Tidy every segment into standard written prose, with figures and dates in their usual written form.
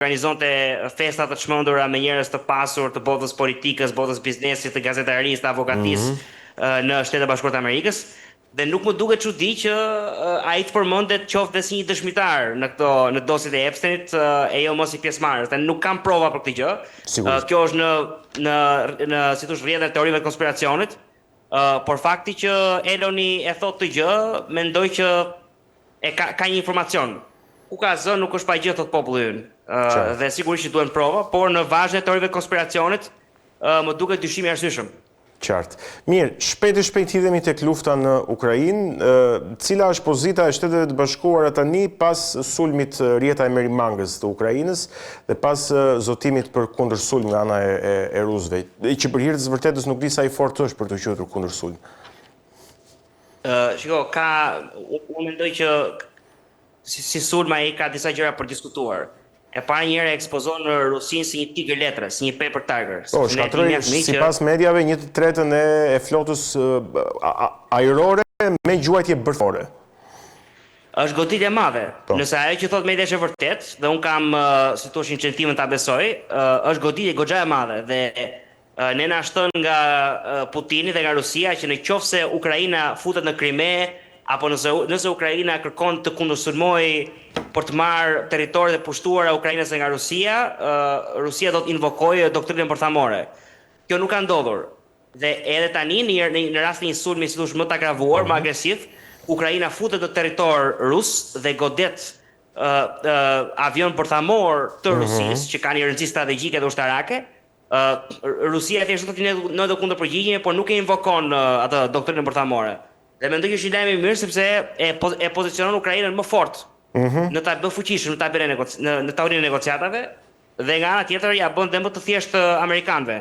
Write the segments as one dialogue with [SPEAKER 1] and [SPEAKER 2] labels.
[SPEAKER 1] organizonte festa të çmendura me njerëz të pasur të botës politikës, botës biznesit, të gazetarisë, të avokatisë në Shtetet e Bashkuara të Amerikës. Dhe nuk më duket çudi që ai të përmendet qoftë si një dëshmitar në dosjet e Epsteinit e jo mos i pjesëmarrës. Dhe nuk kam prova për këtë gjë. Kjo është në si thosh rrjedhën e teorive të konspiracionit. Por fakti që Eloni e thot të gjë, mendoj që ka një informacion. Ku ka zë nuk është pa gjë thot populli ynë. Dhe sigurisht që duhen prova, por në vazhdim të teorive të konspiracionit më duket dyshimi i arsyeshëm.
[SPEAKER 2] Qartë. Mirë, shpejt hidhemi tek lufta në Ukrainë, cila është pozita e Shteteve të Bashkuara tani pas sulmit rjeta e Merimangës të Ukrainës dhe pas zotimit për kundërsulm nga ana e rusëve, që për hir të vërtetës nuk di sa i fortë është për të quajtur kundërsulm.
[SPEAKER 1] Shiko, unë mendoj që si sulm ai ka disa gjëra për diskutuar. E para njëra ekspozon Rusinë si një tigër letre, si një paper tiger.
[SPEAKER 2] Shkatroi sipas mediave 1/3 e flotës ajrore me gjuajtje bërthore.
[SPEAKER 1] Është goditje e madhe. Nëse ajo që thot media është e vërtet, dhe un kam si thoshin incentimin ta besoj, është goditje goxha e madhe dhe ne na shton nga Putini dhe nga Rusia që në qoftë se Ukraina futet në Krime apo nëse Ukraina kërkon të kundërsulmojë për të marrë territoret e pushtuara Ukrainës nga Rusia, Rusia do të invokojë doktrinën bërthamore. Kjo nuk ka ndodhur. Dhe edhe tani në rast të një sulmi si thosh më të agravuar, më agresiv, Ukraina futet në territor rus dhe godet avion bërthamor të Rusisë që kanë një rëndësi strategjike dhe ushtarake. Rusia thjesht do të në do kundërpërgjigje, por nuk e invokon atë doktrinën bërthamore. Dhe mendoj që është një lajm i mirë sepse e pozicionon Ukrainën më fort në ta bë fuqishëm, në tavolinë e negociatave dhe nga ana tjetër ja bën dhe më të thjeshtë amerikanëve,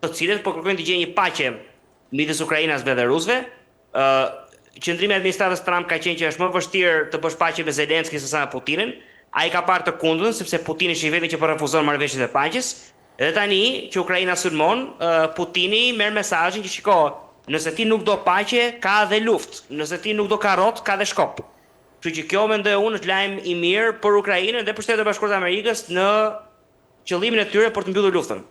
[SPEAKER 1] të cilët po kërkojnë të gjejnë një paqe midis Ukrainasve dhe rusëve. Qëndrimi i administratës Trump ka qenë që është më vështirë të bësh paqe me Zelenskij se sa me Putinin. Ai ka parë të kundërtën sepse Putini është i vetmi që po refuzon marrëveshjet e paqes. Dhe tani që Ukraina sulmon, Putini merr mesazhin që shiko, nëse ti nuk do paqe, ka dhe luftë. Nëse ti nuk do karrot, ka dhe shkop. Kështu që kjo mendoj unë është lajm i mirë për Ukrainën dhe për Shtetet e Bashkuara të Amerikës në qëllimin e tyre për të mbyllur luftën.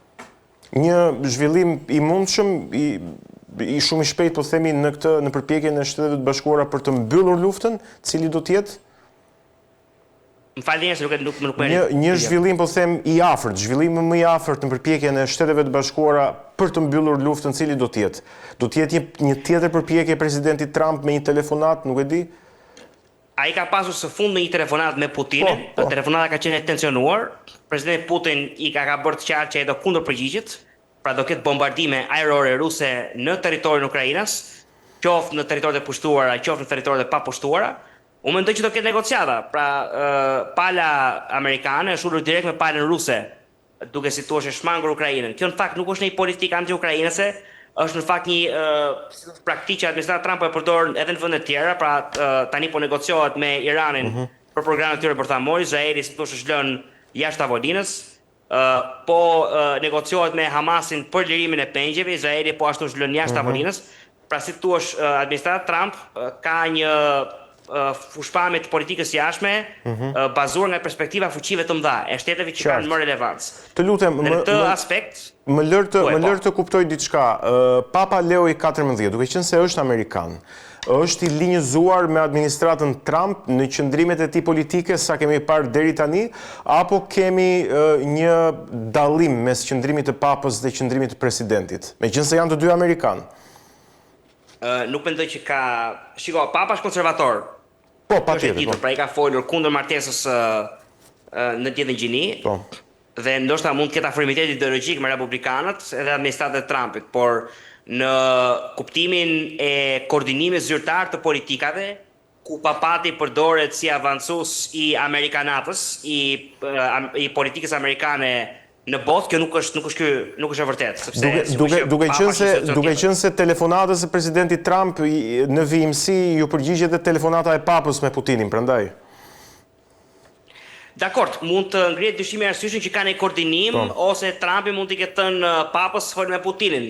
[SPEAKER 2] Një zhvillim i mundshëm i shumë i shpejt po themi në përpjekjen e Shteteve të Bashkuara për të mbyllur luftën, cili do të jetë?
[SPEAKER 1] M'falni se nuk më
[SPEAKER 2] Një zhvillim po them i afërt, zhvillim më i afërt në përpjekjen e Shteteve të Bashkuara për të mbyllur luftën, cili do të jetë? Do të jetë një tjetër përpjekje e presidentit Trump me një telefonat, nuk e di?
[SPEAKER 1] Ai ka pasur së fundi një telefonat me Putinin, telefonata ka qenë e tensionuar. Presidenti Putin i ka bërë të qartë që ai do kundërpërgjigjet, pra do ketë bombardime ajrore ruse në territorin e Ukrainës, qoftë në territoret e pushtuara, qoftë në territoret e papushtuara. Unë mendoj që do ketë negociata, pra pala amerikane është ulur direkt me palën ruse, duke si thua shmangur Ukrainën. Kjo në fakt nuk është një politikë anti-ukrainase, është në fakt një praktikë që administrata Trump e përdor edhe në vende të tjera, pra tani po negociohet me Iranin për programet e tyre bërthamor, Izraeli si thua është lënë jashtë tavolinës, po negociohet me Hamasin për lirimin e pengjeve, Izraeli po ashtu është lënë jashtë tavolinës. Pra si thua administrata Trump ka një fushpamje të politikës jashtme bazuar nga perspektiva fuqive të mëdha e shteteve që kanë më relevancë.
[SPEAKER 2] Të lutem,
[SPEAKER 1] në këtë aspekt
[SPEAKER 2] më lër të kuptoj diçka. Papa Leo XIV, duke qenë se është amerikan, është i linjëzuar me administratën Trump në qëndrimet e tij politike sa kemi parë deri tani, apo kemi një dallim mes qëndrimit të papës dhe qëndrimit të presidentit, meqense janë të dy amerikanë?
[SPEAKER 1] Nuk mendoj që ka. Shiko, papa është konservator.
[SPEAKER 2] Po, patjetër.
[SPEAKER 1] Pra i ka folur kundër martesës në ditën gjini.
[SPEAKER 2] Po.
[SPEAKER 1] Dhe ndoshta mund të ketë afrimitet ideologjik me republikanët edhe administratën e Trumpit, por në kuptimin e koordinimit zyrtar të politikave, ku papati përdoret si avancues i amerikanatës, i politikës amerikane në botë, kjo nuk është e vërtetë.
[SPEAKER 2] Duke qenë se telefonatës e presidentit Trump në vijimësi ju përgjigjet e telefonata e papës me Putinin, prandaj.
[SPEAKER 1] Dakord, mund të ngrihet dyshimi arsyeshëm që ka një koordinim ose Trumpi mund të ketë thënë papës fol me Putinin.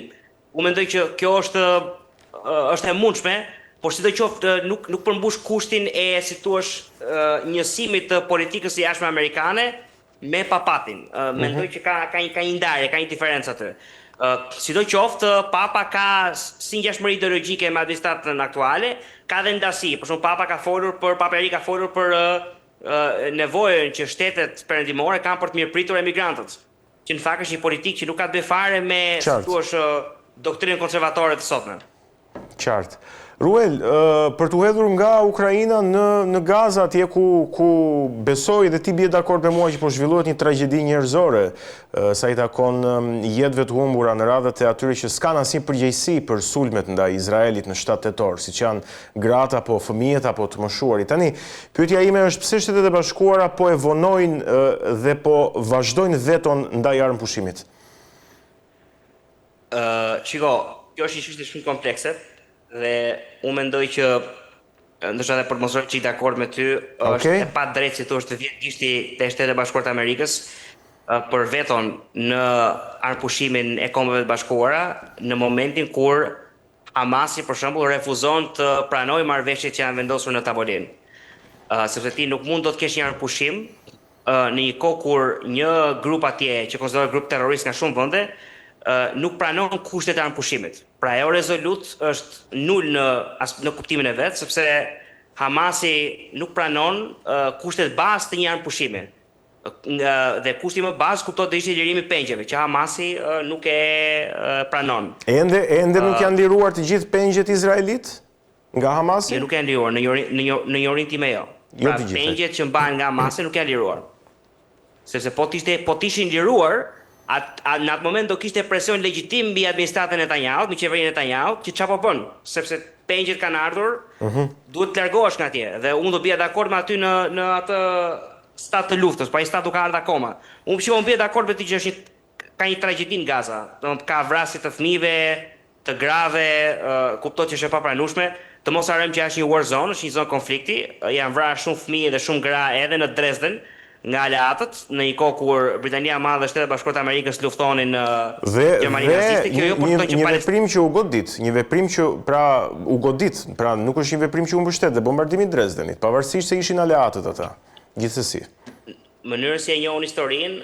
[SPEAKER 1] Unë mendoj që kjo është e mundshme, por sidoqoftë nuk përmbush kushtin e si thua njësimit të politikës së jashtme amerikane me papatin. Mendoj që ka një ndarje, ka një diferencë aty. Sidoqoftë, papa ka si ngjashmëri ideologjike me administratën aktuale, ka dhe ndasi. Për shembull, Papa Eri ka folur për nevojën që shtetet perëndimore kanë për të mirëpritur emigrantët, që në fakt është një politikë që nuk ka të bëjë fare me doktrinën konservatore të sotme.
[SPEAKER 2] Qartë. Ruel, për të hedhur nga Ukraina në Gaza, atje ku besoj dhe ti bie dakord me mua që po zhvillohet një tragjedi njerëzore, sa i takon jetëve të humbura në radhët e atyre që s'kan asnjë përgjegjësi për sulmet ndaj Izraelit në 7 tetor, siç janë gratë apo fëmijët apo të moshuarit. Tani, pyetja ime është pse Shtetet e Bashkuara po e vonojnë dhe po vazhdojnë veton ndaj armëpushimit?
[SPEAKER 1] Shiko, kjo është një çështje shumë komplekse. Dhe unë mendoj që ndoshta edhe për mos qenë dakord me ty, është e padrejtë si thosh të vjetë gishti te Shtetet e Bashkuara të Amerikës për veton në armëpushimin e Kombeve të Bashkuara në momentin kur Hamasi për shembull refuzon të pranojë marrëveshjet që janë vendosur në tavolinë. Sepse ti nuk mund do të kesh një armëpushim në një kohë kur një grup atje që konsiderohet grup terrorist nga shumë vende nuk pranon kushtet e armëpushimit. Pra ajo rezolut është nul në kuptimin e vet, sepse Hamasi nuk pranon kushtet bazë të një armëpushimi. Dhe kushti më bazë kuptohet të ishte lirimi i pengjeve, që Hamasi nuk e pranon.
[SPEAKER 2] Ende nuk janë liruar të gjithë pengjet izraelit nga Hamasi?
[SPEAKER 1] Jo, nuk janë liruar në një orin time jo. Pra pengjet që mbahen nga Hamasi nuk janë liruar. Sepse po t'ishin liruar, në atë moment do kishte presion legjitim mbi administratën e Netanyahu, mbi qeverinë e Netanyahu, që çfarë po bën, sepse pengjet kanë ardhur, duhet të largohesh nga atje dhe unë do bija dakord me aty në atë stat të luftës, pa i stat nuk ka ardhur akoma. Unë bija dakord me ti që ka një tragjedi në Gaza, ka vrasje të fëmijëve, të grave, kuptohet që është e papranueshme, të mos harrojmë që është një war zone, është një zonë konflikti, janë vrarë shumë fëmijë dhe shumë gra edhe në Dresden nga aleatët, në një kohë kur Britania e Madhe dhe Shtetet e Bashkuara të Amerikës luftonin Gjermaninë naziste, kjo jo kupton që
[SPEAKER 2] një veprim që u godit, një veprim që u godit, pra nuk është një veprim që u mbështet dhe bombardimi i Dresdenit, pavarësisht se ishin aleatët ata. Gjithsesi.
[SPEAKER 1] Mënyrën si e njohun historinë,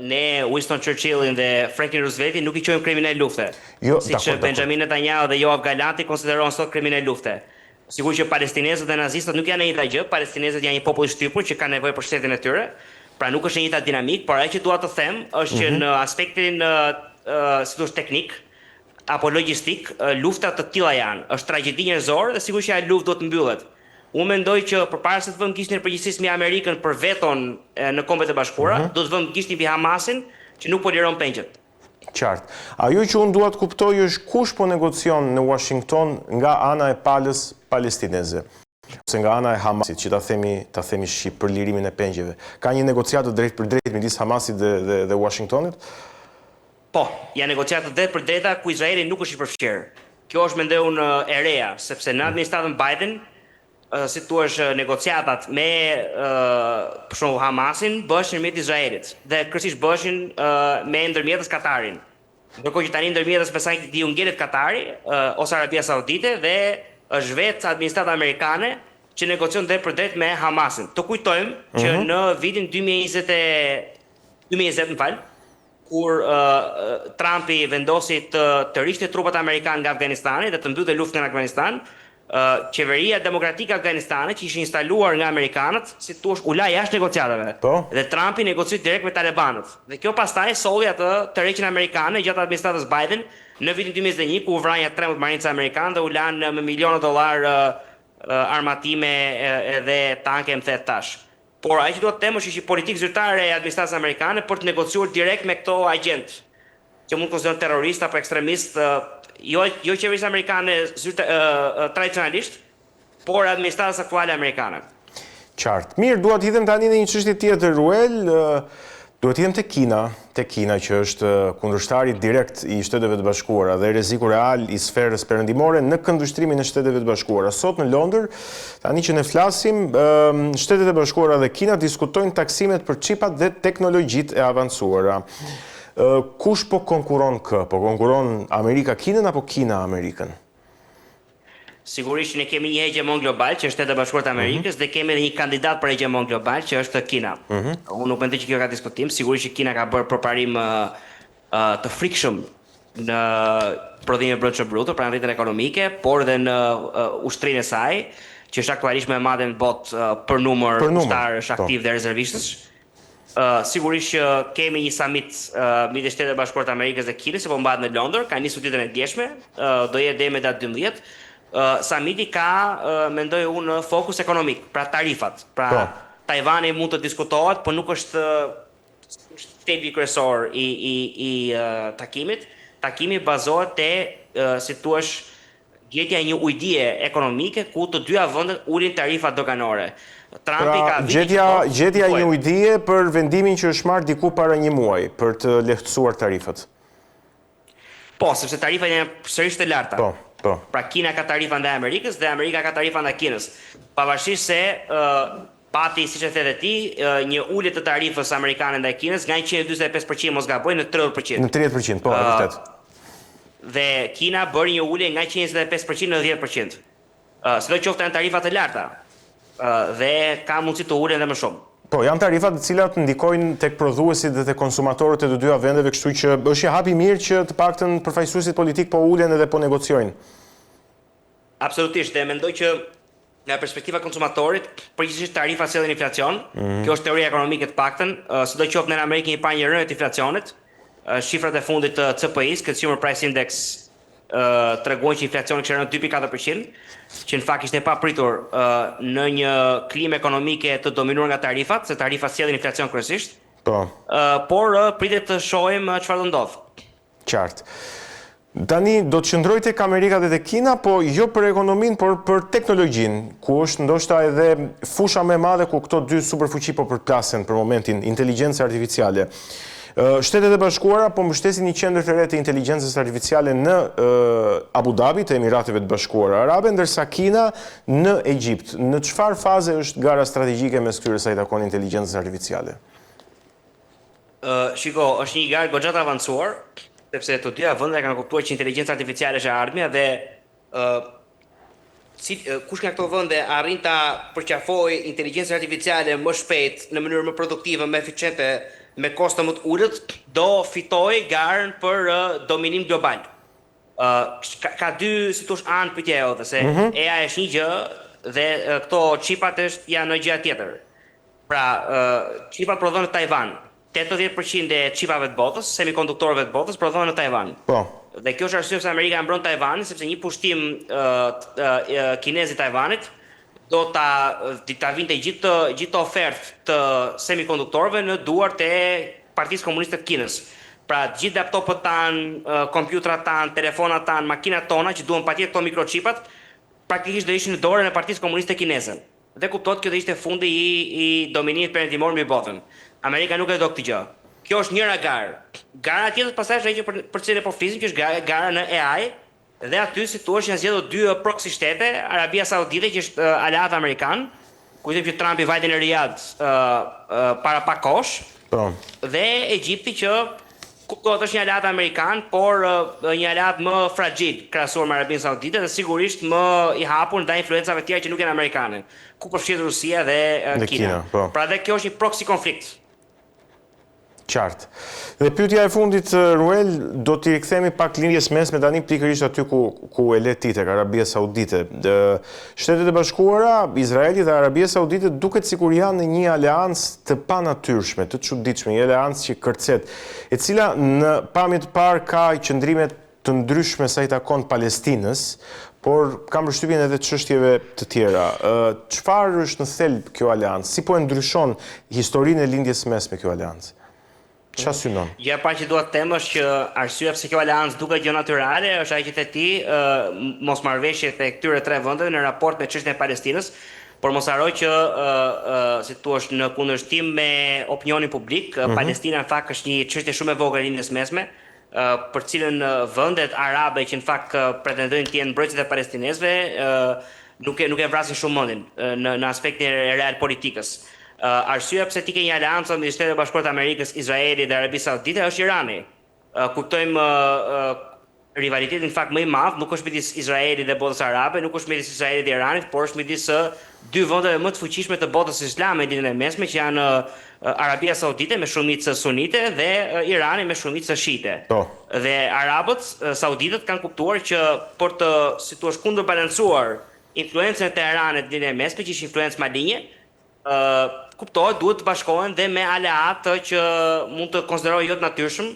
[SPEAKER 1] ne Winston Churchillin dhe Franklin Rooseveltin nuk i quajmë kriminal lufte. Siç Benjamin Netanyahu dhe Yoav Galanti konsiderohen sot kriminal lufte. Sigurisht që palestinezët dhe nazistët nuk janë e njëjta gjë, palestinezët janë një popull i shtypur që kanë nevojë për shtetin e tyre, pra nuk është e njëjta dinamik, por ajo që dua të them është që në aspektin si thua teknik apo logjistik, lufta të tilla janë, është tragjedi njerëzore dhe sigurisht që ajo luftë duhet të mbyllet. Unë mendoj që përpara se të vëmë gishtin e përgjegjësisë mbi Amerikën për veton në Kombet e Bashkuara, do të vëmë gishtin mbi Hamasin që nuk po liron pengjet.
[SPEAKER 2] Qartë. Ajo që unë dua të kuptoj është kush po negocion në Washington nga ana e palës palestineze, ose nga ana e Hamasit, që ta themi shqip për lirimin e pengjeve. Ka një negociatë drejt për drejt midis Hamasit dhe Washingtonit?
[SPEAKER 1] Po, janë negociatë drejt për drejta ku Izraeli nuk është i përfshirë. Kjo është mendoj unë e reja, sepse në administratën Biden, si thua negociatat me për shembull Hamasin bëshin me Izraelit dhe kryesisht bëshin me ndërmjetës Katarin. Ndërkohë që tani ndërmjetës besoj që u ngjelet Katari ose Arabia Saudite dhe është vetë administrata amerikane që negocion drejt për drejt me Hamasin. Të kujtojmë që në vitin 2020, kur Trumpi vendosi të rishte trupat amerikanë nga Afganistani dhe të mbyllte luftën në Afganistan, qeveria demokratike afganistane që ishin instaluar nga amerikanët, si thua, u la jashtë negociatave. Dhe Trumpi negocioi direkt me talibanët. Dhe kjo pastaj solli atë tërheqjen amerikane gjatë administratës Biden në vitin 2021 ku u vranja 13 marinca amerikanë dhe u lanë me miliona dollar armatime edhe tanke më thet tash. Por ajo që duhet të them është një politikë zyrtare e administratës amerikane për të negociuar direkt me këto agent që mund të konsiderohen terroristë apo ekstremistë, jo qeverisë amerikane tradicionalisht, por administratës aktuale amerikane.
[SPEAKER 2] Qartë. Mirë, duhet të hidhem tani në një çështje tjetër, Ruel, duhet të hidhem te Kina që është kundërshtari direkt i Shteteve të Bashkuara dhe rreziku real i sferës perëndimore në këndvështrimin e Shteteve të Bashkuara. Sot në Londër, tani që ne flasim, Shtetet e Bashkuara dhe Kina diskutojnë taksimet për qipat dhe teknologjitë e avancuara. Kush po konkuron kë? Po konkuron Amerika Kinën apo Kina Amerikën?
[SPEAKER 1] Sigurisht ne kemi një hegemon global që është Shtetet e Bashkuara të Amerikës dhe kemi edhe një kandidat për hegemon global që është Kina. Unë nuk mendoj që kjo ka diskutim, sigurisht që Kina ka bërë përparim të frikshëm në prodhimin e brendshëm bruto, pra në rritjen ekonomike, por edhe në ushtrinë e saj, që është aktualisht më e madhe në botë për numër ushtarësh aktiv dhe rezervistësh. Sigurisht që kemi një summit midis Shtetit e Bashkuara të Amerikës dhe Kinës që po mbahet në Londër, ka nisur ditën e djeshme, do jetë deri me datë 12. Summiti ka, mendoj unë, fokus ekonomik, pra tarifat. Pra Tajvani mund të diskutohet, por nuk është temi kryesor i takimit. Takimi bazohet te, si thua, gjetja e një ujëdie ekonomike ku të dyja vendet ulin tarifat doganore. Trumpi ka
[SPEAKER 2] gjetja e një ujëdie për vendimin që është marrë diku para një muaji për të lehtësuar tarifat.
[SPEAKER 1] Po, sepse tarifat janë sërish të larta.
[SPEAKER 2] Po.
[SPEAKER 1] Pra Kina ka tarifa ndaj Amerikës dhe Amerika ka tarifa ndaj Kinës. Pavarësisht se pati, siç e the ti, një ulje të tarifës amerikane ndaj Kinës nga 145% mos gaboj në 30%.
[SPEAKER 2] Në 30%, po, e vërtet.
[SPEAKER 1] Dhe Kina bëri një ulje nga 125% në 10%. Sidoqoftë janë tarifa të larta. Dhe ka mundësi të ulen dhe më shumë.
[SPEAKER 2] Po, janë tarifat të cilat ndikojnë tek prodhuesit dhe tek konsumatorët e të dyja vendeve, kështu që është një hap i mirë që të paktën përfaqësuesit politik po ulen edhe po negociojnë.
[SPEAKER 1] Absolutisht, dhe mendoj që nga perspektiva konsumatorit, përgjithsisht tarifat sjellin inflacion. Kjo është teoria ekonomike të paktën, sidoqoftë në Amerikë kemi parë një rënje të inflacionit. Shifrat e fundit të CPI-s, Consumer Price Index, tregojnë që inflacioni kishte rënë 2.4%, që në fakt ishte e papritur në një klimë ekonomike të dominuar nga tarifat, se tarifat sjellin inflacion kryesisht.
[SPEAKER 2] Po.
[SPEAKER 1] Por pritet të shohim çfarë do ndodh.
[SPEAKER 2] Qartë. Tani do të qëndroj tek Amerika dhe tek Kina, po jo për ekonominë, por për teknologjinë, ku është ndoshta edhe fusha më e madhe ku këto dy superfuqi po përplasen për momentin, inteligjenca artificiale. Shtetet e Bashkuara po mbështesin një qendër të re të inteligjencës artificiale në Abu Dhabi të Emirateve të Bashkuara Arabe, ndërsa Kina në Egjipt. Në çfarë faze është gara strategjike mes këtyre sa i takon inteligjencës artificiale?
[SPEAKER 1] Shiko, është një garë goxha të avancuar, sepse të dyja vendet kanë kuptuar që inteligjenca artificiale është e ardhmja dhe kush nga këto vende arrin ta përqafojë inteligjencën artificiale më shpejt, në mënyrë më produktive, më eficiente, me kosto më të ulët, do fitoj garën për dominim global. Ka dy, si thosh, anë pyetja jote, se AI është një gjë dhe këto qipat janë në gjë tjetër. Pra, qipat prodhohen në Taiwan. 80% e qipave të botës, semikonduktorëve të botës, prodhohen në Taiwan.
[SPEAKER 2] Po.
[SPEAKER 1] Dhe kjo është arsye pse Amerika mbron Taiwanin, sepse një pushtim kinez i Taiwanit do ta vinte gjithë ofertë të semikonduktorëve në duart e Partisë Komuniste të Kinës. Pra, gjithë laptopët tanë, kompjuterat tanë, telefonat tanë, makinat tona që duhen patjetër këto mikrochipat, praktikisht do ishin në dorën e Partisë Komuniste Kineze. Dhe kuptohet kjo do ishte fundi i dominimit perëndimor mbi botën. Amerika nuk e do këtë gjë. Kjo është njëra garë. Gara tjetër pastaj është ajo për cilën po flisim, që është gara në AI, dhe aty si thua janë zgjedhur dy proxy shtete, Arabia Saudite që është aleat amerikan, kujtojmë që Trumpi vajte në Riyadh para pak kohësh,
[SPEAKER 2] po. Dhe
[SPEAKER 1] Egjipti që kuptohet është një aleat amerikan, por një aleat më fragjil krahasuar me Arabinë Saudite dhe sigurisht më i hapur ndaj influencave të tjera që nuk janë amerikane, ku përfshihet Rusia dhe Kina.
[SPEAKER 2] Po.
[SPEAKER 1] Pra dhe kjo është një proxy konflikt.
[SPEAKER 2] Qartë. Dhe pyetja e fundit, Ruel, do t'i rikthemi pak linjes mesme tani pikërisht aty ku e le ti tek Arabia Saudite. Shtetet e Bashkuara, Izraeli dhe Arabia Saudite duket sikur janë në një aleancë të panatyrshme, të çuditshme, një aleancë që kërcet, e cila në pamje të parë ka qëndrime të ndryshme sa i takon Palestinës, por kam përshtypjen edhe çështjeve të tjera. Çfarë është në thelb kjo aleancë? Si po e ndryshon historinë e lindjes mesme kjo aleancë? Qa synon?
[SPEAKER 1] Ja pa që duhet të them është që arsyeja pse kjo aleancë duket gjë natyrale është ajo që the ti, mosmarrveshjet e këtyre tre vendeve në raport me çështjen e Palestinës, por mos haroj që si thua në kundërshtim me opinionin publik, Palestina në fakt është një çështje shumë e vogël e lindjes mesme, për cilën vendet arabe që në fakt pretendojnë të jenë mbrojtësit e palestinezëve nuk e vrasin shumë mendin në aspektin e real politikës. Arsyeja pse ti ke një aleancë me Shtetet e Bashkuara të Amerikës, Izraeli dhe Arabi Saudite është Irani. Kuptojmë rivalitetin fakt më i madh nuk është midis Izraelit dhe botës arabe, nuk është midis Izraelit dhe Iranit, por është midis dy vendeve më të fuqishme të botës islame në ditën e mesme, që janë Arabia Saudite me shumicë sunite dhe Irani me shumicë shiite. Dhe arabët sauditët kanë kuptuar që për të, si thua, kundërbalancuar influencën e Teheranit në ditën e mesme, që është influencë maligje, kuptohet duhet të bashkohen dhe me aleatë që mund të konsiderohen jo të natyrshëm,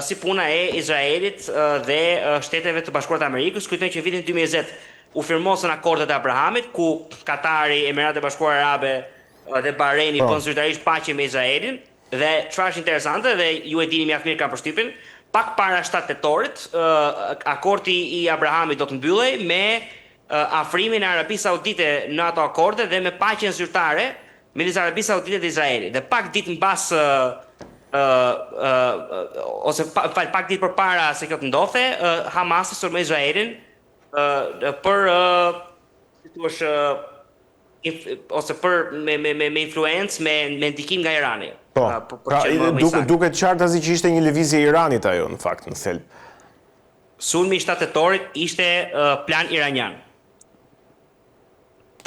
[SPEAKER 1] si puna e Izraelit dhe Shteteve të Bashkuara të Amerikës. Kujtojmë që vitin 2020 u firmosën akordet e Abrahamit, ku Katari, Emiratet e Bashkuara Arabe dhe Bahreini bën zyrtarisht paqe me Izraelin, dhe çfarë është interesante dhe ju e dini mjaft mirë kanë përshtypjen, pak para 7 tetorit, akordi i Abrahamit do të mbyllej me afrimin e Arabisë Saudite në ato akorde dhe me paqen zyrtare midis Arabisë Saudite dhe Izraelit. Dhe pak ditë mbas ose pak ditë përpara se kjo të ndodhte, Hamasi sulmoi Izraelin për si thua ose për me influencë, me ndikim nga Irani.
[SPEAKER 2] Duket qartazi që ishte një lëvizje e Iranit ajo në fakt në thelb.
[SPEAKER 1] Sulmi i 7 tetorit ishte plan iranian.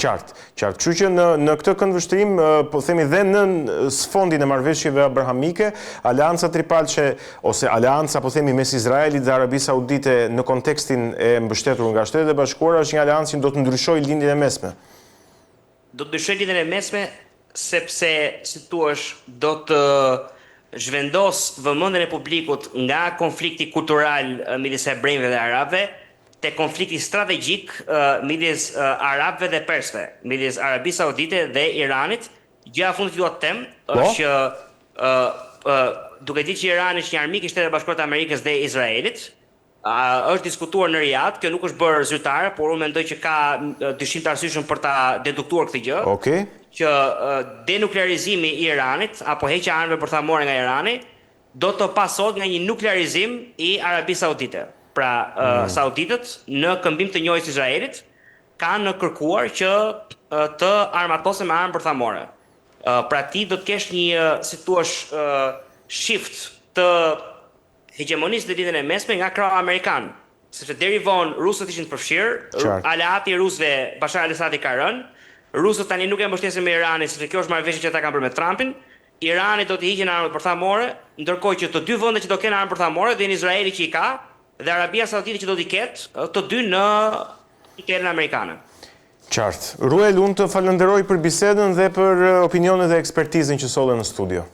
[SPEAKER 2] Qartë. Kështu që në këtë këndvështrim, po themi dhe në sfondin e marrëveshjeve abrahamike, aleanca tripalçe ose aleanca po themi mes Izraelit dhe Arabisë Saudite në kontekstin e mbështetur nga Shtetet e Bashkuara është një aleancë që do të ndryshojë lindjen e mesme.
[SPEAKER 1] Do të ndryshojë lindjen e mesme sepse, si thua, do të zhvendos vëmendjen e publikut nga konflikti kultural midis hebrejve dhe arabëve te konflikti strategjik midis arabëve dhe persëve, midis Arabisë Saudite dhe Iranit. Gjëja fundit që dua të them është që duke ditë që Irani është një armik i Shtetit Bashkuar të Amerikës dhe Izraelit, është diskutuar në Riyadh, kjo nuk është bërë zyrtare, por unë mendoj që ka dyshim të arsyeshëm për ta deduktuar këtë gjë. Që denuklearizimi i Iranit apo heqja e armëve bërthamore nga Irani do të pasohet nga një nuklearizim i Arabisë Saudite. Pra, sauditët në këmbim të njëjës Izraelit kanë kërkuar që të armatosen me armë bërthamore. Pra ti do të kesh një, si thua, shift të hegemonisë në ditën e mesme nga krahu amerikan. Sepse deri vonë rusët ishin të përfshirë, aleati i rusëve Bashar al-Assadi ka rënë, rusët tani nuk e mbështesin me Iranin, sepse kjo është marrëveshje që ata kanë bërë me Trumpin. Irani do të hiqin armët bërthamore, ndërkohë që të dy vendet që do kenë armë bërthamore dhe Izraeli që i ka, dhe Arabia Saudite që do t'i ketë, të dy në kerën amerikane.
[SPEAKER 2] Qartë. Ruel, unë të falenderoj për bisedën dhe për opinionet dhe ekspertizën që solën në studio.